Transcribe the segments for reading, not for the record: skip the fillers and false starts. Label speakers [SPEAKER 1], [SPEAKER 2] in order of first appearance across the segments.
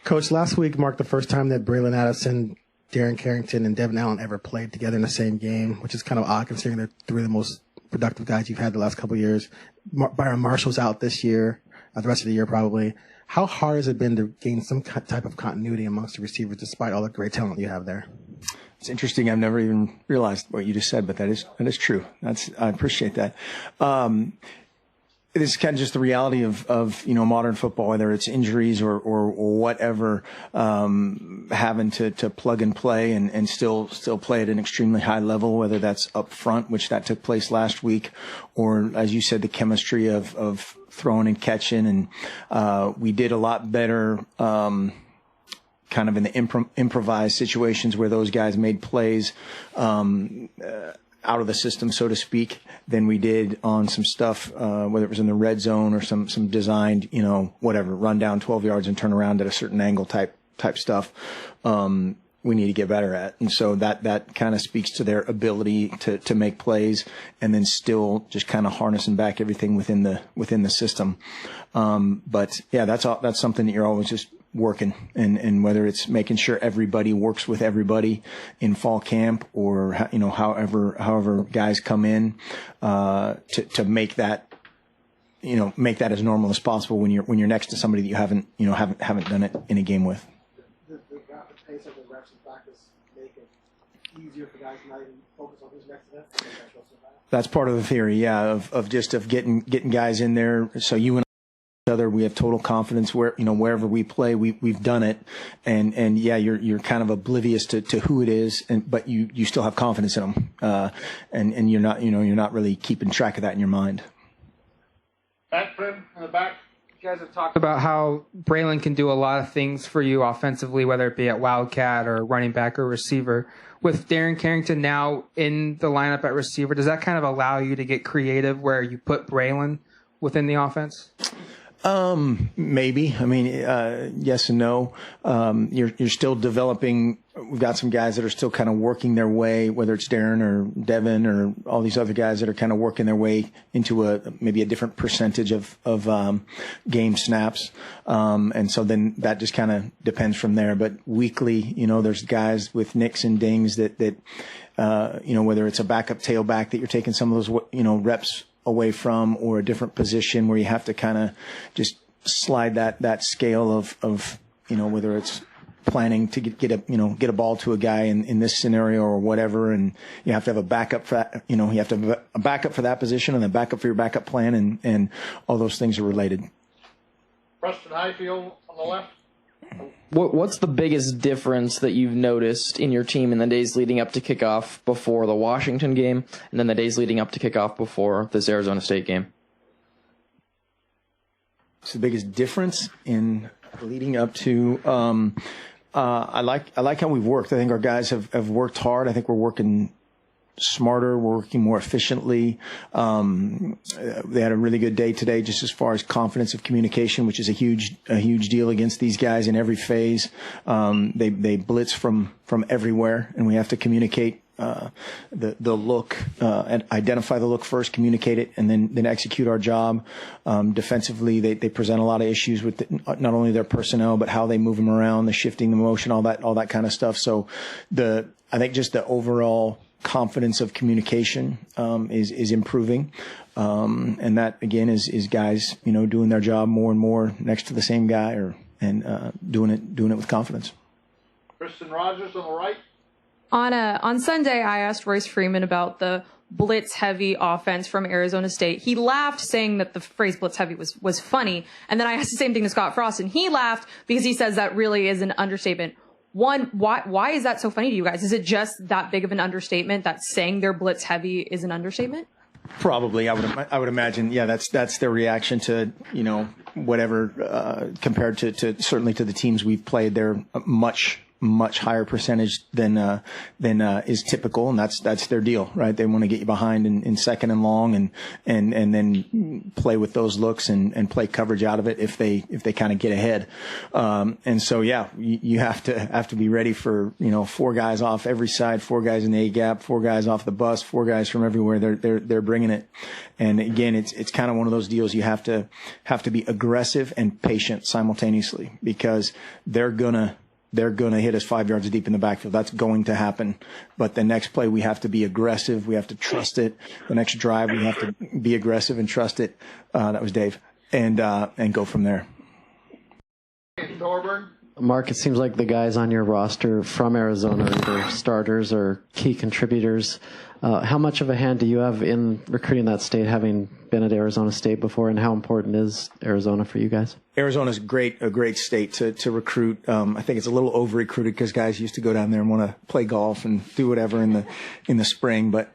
[SPEAKER 1] Coach, last week marked the first time that Braylon Addison, Darren Carrington, and Devin Allen ever played together in the same game, which is kind of odd considering they're three of the most productive guys you've had the last couple of years. Byron Marshall's out this year, the rest of the year probably. How hard has it been to gain some type of continuity amongst the receivers despite all the great talent you have there?
[SPEAKER 2] It's interesting. I've never even realized what you just said, but that is true. I appreciate that. It is kind of just the reality of modern football, whether it's injuries or whatever, having to plug and play and still play at an extremely high level, whether that's up front, which that took place last week, or as you said, the chemistry of throwing and catching. And we did a lot better kind of in the improvised situations where those guys made plays out of the system, so to speak, than we did on some stuff, whether it was in the red zone or some designed, whatever, run down 12 yards and turn around at a certain angle type stuff. We need to get better at. And so that kind of speaks to their ability to make plays and then still just kind of harnessing back everything within the system. But yeah, that's something that you're always just working, and whether it's making sure everybody works with everybody in fall camp or however guys come in to make that as normal as possible when you're next to somebody that you haven't done it in a game with.
[SPEAKER 1] The rapid pace of the reps in practice make it easier for guys to not even focus on who's next to them.
[SPEAKER 2] That's part of the theory, yeah, of getting guys in there. So you and other, we have total confidence wherever we play, we've done it, and yeah, you're kind of oblivious to who it is, but you still have confidence in them, and you're not really keeping track of that in your mind.
[SPEAKER 3] Back friend in the back.
[SPEAKER 4] You guys have talked about how Braylon can do a lot of things for you offensively, whether it be at Wildcat or running back or receiver. With Darren Carrington now in the lineup at receiver, does that kind of allow you to get creative where you put Braylon within the offense?
[SPEAKER 2] Maybe. I mean, yes and no. You're still developing. We've got some guys that are still kind of working their way, whether it's Darren or Devin or all these other guys that are kind of working their way into maybe a different percentage of game snaps. And so then that just kind of depends from there. But weekly, there's guys with nicks and dings that whether it's a backup tailback that you're taking some of those, reps away from, or a different position where you have to kind of just slide that scale of whether it's planning to get a ball to a guy in this scenario or whatever, and you have to have a backup for that, you have to have a backup for that position and a backup for your backup plan, and all those things are related.
[SPEAKER 3] Preston Highfield on the left.
[SPEAKER 5] What's the biggest difference that you've noticed in your team in the days leading up to kickoff before the Washington game, and then the days leading up to kickoff before this Arizona State game?
[SPEAKER 2] What's the biggest difference in leading up to? I like how we've worked. I think our guys have worked hard. I think we're working smarter, we're working more efficiently. They had a really good day today, just as far as confidence of communication, which is a huge deal against these guys in every phase. They blitz from everywhere, and we have to communicate the look, and identify the look first, communicate it, and then execute our job. Defensively, they present a lot of issues with not only their personnel, but how they move them around, the shifting, the motion, all that kind of stuff. So I think just the overall confidence of communication is improving, and that again is guys doing their job more and more next to the same guy, and doing it with confidence.
[SPEAKER 3] Kristen Rogers on the right.
[SPEAKER 6] On Sunday, I asked Royce Freeman about the blitz-heavy offense from Arizona State. He laughed, saying that the phrase blitz-heavy was funny, and then I asked the same thing to Scott Frost, and he laughed because he says that really is an understatement. One, why is that so funny to you guys? Is it just that big of an understatement that saying they're blitz heavy is an understatement?
[SPEAKER 2] Probably, I would imagine. Yeah, that's their reaction to whatever compared to certainly to the teams we've played. They're much much higher percentage than is typical, and that's their deal, right? They want to get you behind in second and long, and then play with those looks and play coverage out of it if they kind of get ahead. And so you have to be ready for 4 guys off every side, 4 guys in the A gap, 4 guys off the bus, 4 guys from everywhere. They're bringing it, and again, it's kind of one of those deals. You have to be aggressive and patient simultaneously, because they're gonna hit us 5 yards deep in the backfield. That's going to happen. But the next play, we have to be aggressive. We have to trust it. The next drive, we have to be aggressive and trust it. That was Dave, and go from there.
[SPEAKER 3] Thorburn.
[SPEAKER 7] Mark, it seems like the guys on your roster from Arizona are either starters or key contributors. How much of a hand do you have in recruiting that state, having been at Arizona State before, and how important is Arizona for you guys?
[SPEAKER 2] Arizona's a great state to recruit. I think it's a little over-recruited because guys used to go down there and want to play golf and do whatever in the spring, but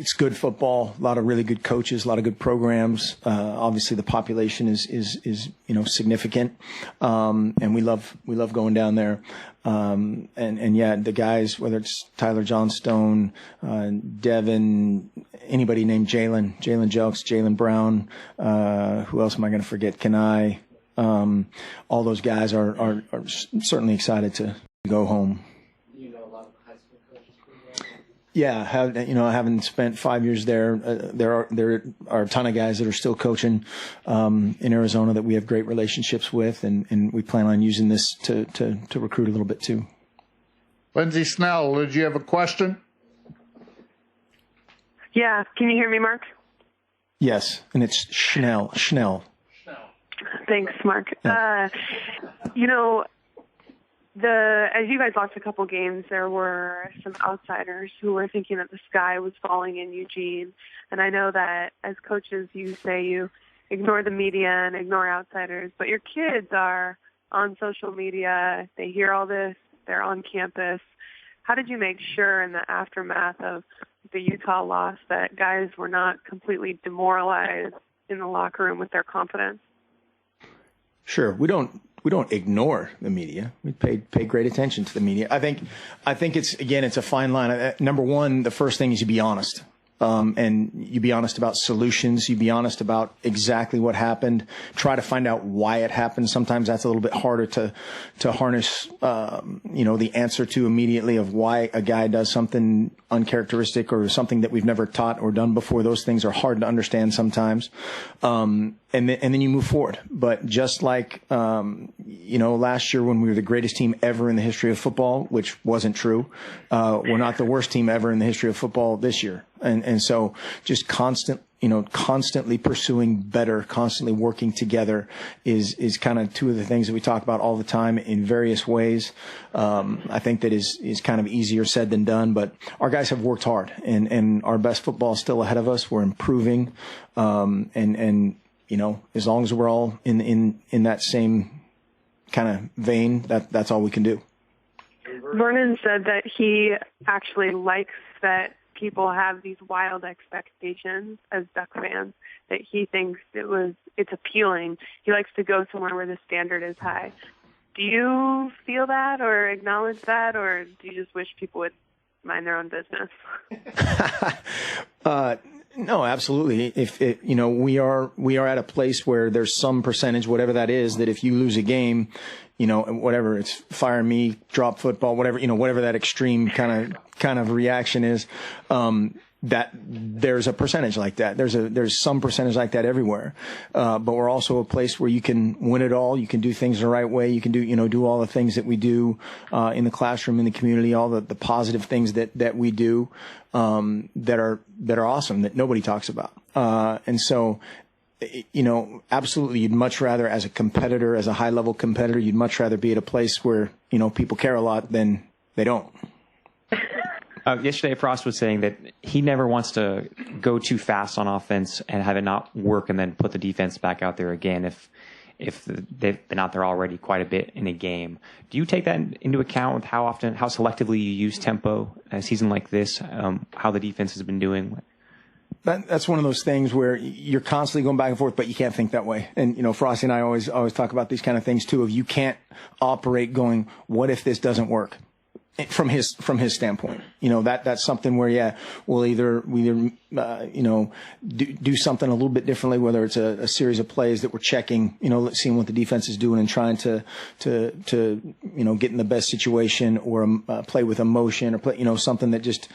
[SPEAKER 2] it's good football, a lot of really good coaches, a lot of good programs. Obviously the population is significant. And we love going down there. And yeah, the guys, whether it's Tyler Johnstone, Devin, anybody named Jalen Jelks, Jalen Brown, who else am I going to forget? Kenai, all those guys are certainly excited to go home. Yeah, having spent 5 years there, there are a ton of guys that are still coaching in Arizona that we have great relationships with, and we plan on using this to recruit a little bit too.
[SPEAKER 3] Lindsay Snell, did you have a question?
[SPEAKER 8] Yeah, can you hear me, Mark?
[SPEAKER 2] Yes, and it's Schnell.
[SPEAKER 8] Thanks, Mark.
[SPEAKER 2] Yeah.
[SPEAKER 8] As you guys lost a couple games, there were some outsiders who were thinking that the sky was falling in Eugene. And I know that as coaches, you say you ignore the media and ignore outsiders, but your kids are on social media. They hear all this. They're on campus. How did you make sure in the aftermath of the Utah loss that guys were not completely demoralized in the locker room with their confidence?
[SPEAKER 2] Sure. We don't ignore the media. We pay great attention to the media. I think it's a fine line. Number one, the first thing is you be honest. And you be honest about solutions. You be honest about exactly what happened. Try to find out why it happened. Sometimes that's a little bit harder to harness, the answer to immediately of why a guy does something uncharacteristic or something that we've never taught or done before. Those things are hard to understand sometimes. And then you move forward. But just like, last year when we were the greatest team ever in the history of football, which wasn't true, we're not the worst team ever in the history of football this year. And so just constantly pursuing better, constantly working together is kind of two of the things that we talk about all the time in various ways. I think that is kind of easier said than done, but our guys have worked hard and our best football is still ahead of us. We're improving. As long as we're all in that same kind of vein, that's all we can do.
[SPEAKER 8] Vernon said that he actually likes that people have these wild expectations as Duck fans, that he thinks it's appealing. He likes to go somewhere where the standard is high. Do you feel that or acknowledge that, or do you just wish people would mind their own business?
[SPEAKER 2] No, absolutely. We are at a place where there's some percentage, whatever that is, that if you lose a game, whatever, it's fire me, drop football, whatever that extreme kind of reaction is, that there's a percentage like that. There's some percentage like that everywhere. But we're also a place where you can win it all. You can do things the right way. You can do all the things that we do, in the classroom, in the community, all the positive things that we do, that are awesome, that nobody talks about. And so, absolutely, you'd much rather, as a competitor, as a high level competitor, you'd much rather be at a place where, people care a lot than they don't.
[SPEAKER 9] Yesterday, Frost was saying that he never wants to go too fast on offense and have it not work and then put the defense back out there again if they've been out there already quite a bit in a game. Do you take that into account with how selectively you use tempo in a season like this, how the defense has been doing?
[SPEAKER 2] that's one of those things where you're constantly going back and forth, but you can't think that way. And, Frosty and I always talk about these kind of things too, of you can't operate going, what if this doesn't work? From his standpoint, that's something where, we'll either do something a little bit differently, whether it's a series of plays that we're checking, seeing what the defense is doing and trying to get in the best situation, or play with emotion, or play, something that just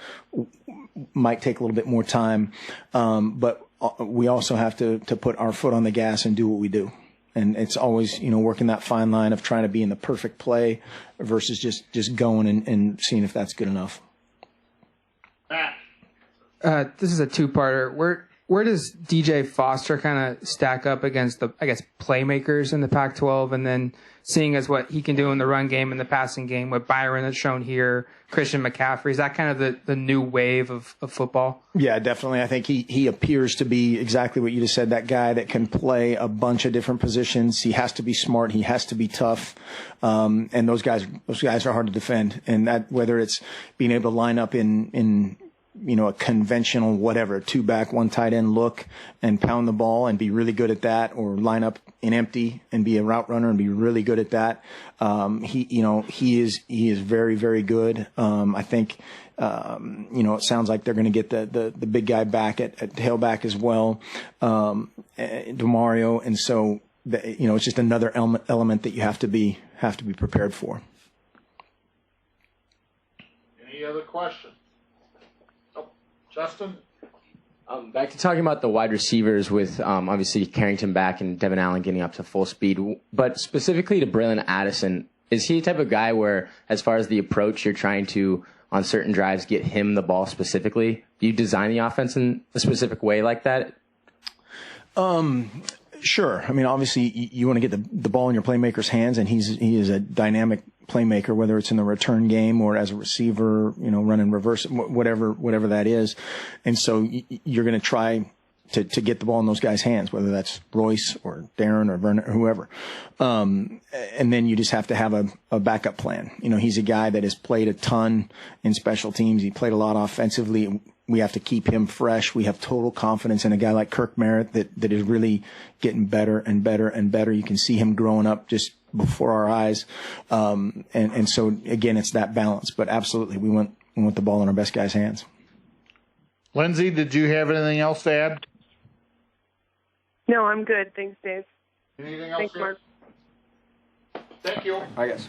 [SPEAKER 2] might take a little bit more time. But we also have to put our foot on the gas and do what we do. And it's always, working that fine line of trying to be in the perfect play versus just going and seeing if that's good enough.
[SPEAKER 4] This is a two-parter. Where does DJ Foster kind of stack up against the, playmakers in the Pac-12, and then seeing as what he can do in the run game and the passing game, what Byron has shown here, Christian McCaffrey, is that kind of the new wave of football? Yeah, definitely. I think he appears to be exactly what you just said, that guy that can play a bunch of different positions. He has to be smart. He has to be tough. And those guys are hard to defend. And that, whether it's being able to line up in a conventional, whatever, 2-back, 1 tight end look and pound the ball and be really good at that, or line up in empty and be a route runner and be really good at that. He is very, very good. I think, it sounds like they're going to get the big guy back at tailback as well, DeMario. And so, it's just another element that you have to be prepared for.
[SPEAKER 3] Any other questions? Justin?
[SPEAKER 10] Back to talking about the wide receivers with obviously Carrington back and Devin Allen getting up to full speed, but specifically to Braylon Addison, is he the type of guy where, as far as the approach, you're trying to, on certain drives, get him the ball specifically? Do you design the offense in a specific way like that?
[SPEAKER 2] Sure. I mean, obviously you want to get the ball in your playmaker's hands, and he is a dynamic playmaker, whether it's in the return game or as a receiver, running reverse, whatever that is. And so you're going to try to get the ball in those guys' hands, whether that's Royce or Darren or Vernon or whoever. And then you just have to have a backup plan. He's a guy that has played a ton in special teams. He played a lot offensively. We have to keep him fresh. We have total confidence in a guy like Kirk Merritt that is really getting better and better and better. You can see him growing up just before our eyes. And so again, it's that balance, but absolutely we want the ball in our best guys' hands.
[SPEAKER 3] Lindsay, did you have anything else to add?
[SPEAKER 8] No, I'm good. Thanks, Dave.
[SPEAKER 3] Anything else?
[SPEAKER 8] Thanks, Mark.
[SPEAKER 3] Thank you.
[SPEAKER 2] I guess.